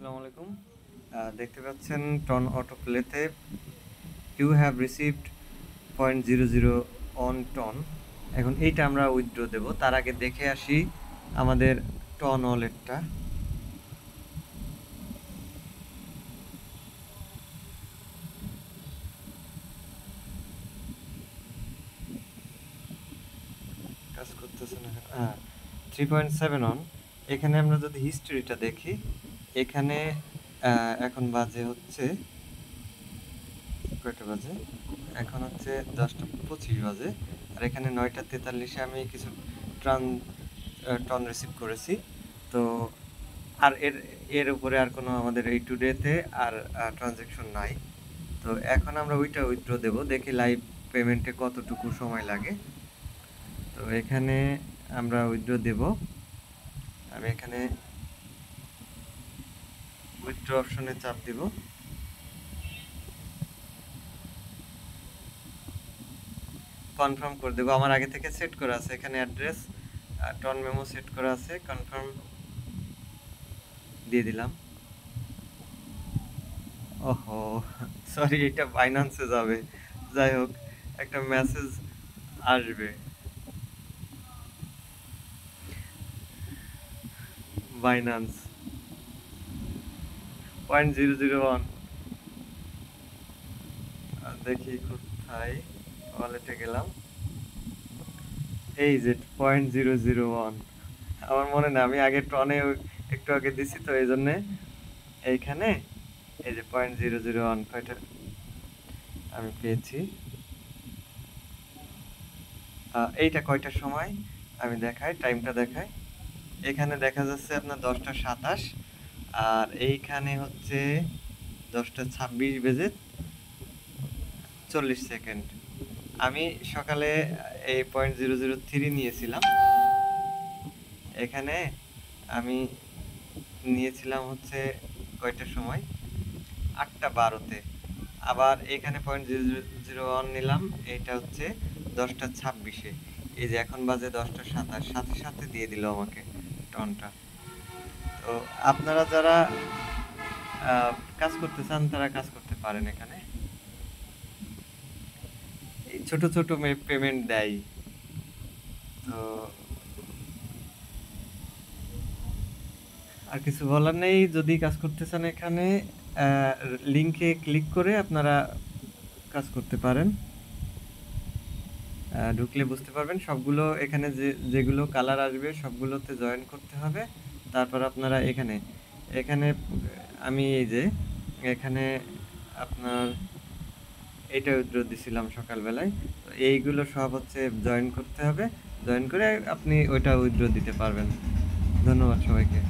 আসসালামু আলাইকুম। দেখতে পাচ্ছেন টন অটো প্লেতে you have received 0.00 on Ton. এখন এইটা আমরা উইথড্র দেব, তার আগে দেখে আসি আমাদের টন ওয়ালেটটা। কাজ করতেছে না, হ্যাঁ 3.7 অন। এখানে আমরা যদি হিস্ট্রিটা দেখি, এখানে এখন বাজে হচ্ছে কয়টা বাজে, এখন হচ্ছে 10:25 বাজে। আর এখানে 9:43-এ আমি কিছু টন রিসিভ করেছি। তো আর এর এর উপরে আর কোনো আমাদের এই টুডেতে আর ট্রানজ্যাকশন নাই। তো এখন আমরা ওইটা উইথড্র দেব, দেখি লাইভ পেমেন্টে কতটুকু সময় লাগে। তো এখানে আমরা উইথড্র দেব। আমি এখানে উইথড্র অপশনে চাপ দিব। কনফার্ম করে দেবো, আমার আগে থেকে সেট করা আছে এখানে অ্যাড্রেস, টন মেমো সেট করা আছে, কনফার্ম দিয়ে দিলাম। ওহো, সরি, এটা বাইন্যান্সে যাবে। যাই হোক, একটা মেসেজ আসবে বাইন্যান্স 0.001। দেখি কোথায়, ওয়ালেটে গেলাম, এই যে 0.001। আমার মনে না, আমি আগে টনে একটু আগে দিছি, তো এই জন্যে এইখানে এই যে 0.001 কয়টা আমি পেয়েছি। এইটা কয়টার সময় আমি দেখাই, টাইমটা দেখাই। এখানে দেখা যাচ্ছে আপনার 10:27, আর এইখানে হচ্ছে 10:26 বেজে 40 সেকেন্ড। আমি সকালে এই 0.003 নিয়েছিলাম। এখানে আমি নিয়েছিলাম হচ্ছে কয়টার সময়, 8:12-তে। আবার এখানে 0.001 নিলাম, এইটা হচ্ছে 10:26-এ। এই যে এখন বাজে 10:27, সাথে সাথে দিয়ে দিল আমাকে টনটা। তো আপনারা যারা কাজ করতে চান তারা কাজ করতে পারেন। এখানে এই ছোট ছোট পেমেন্ট দেয়। তো আর কিছু বলার নেই, যদি কাজ করতে চান এখানে লিংকে ক্লিক করে আপনারা কাজ করতে পারেন। ঢুকলে বুঝতে পারবেন সবগুলো, এখানে যেগুলো কালার আসবে সবগুলোতে জয়েন করতে হবে। তারপর আপনারা এখানে এখানে আমি এই যে এখানে আপনার এইটা উইথড্র দিছিলাম সকালবেলায়, তো এইগুলো সব হচ্ছে জয়েন করতে হবে। জয়েন করে আপনি ওইটা উইথড্র দিতে পারবেন। ধন্যবাদ সবাইকে।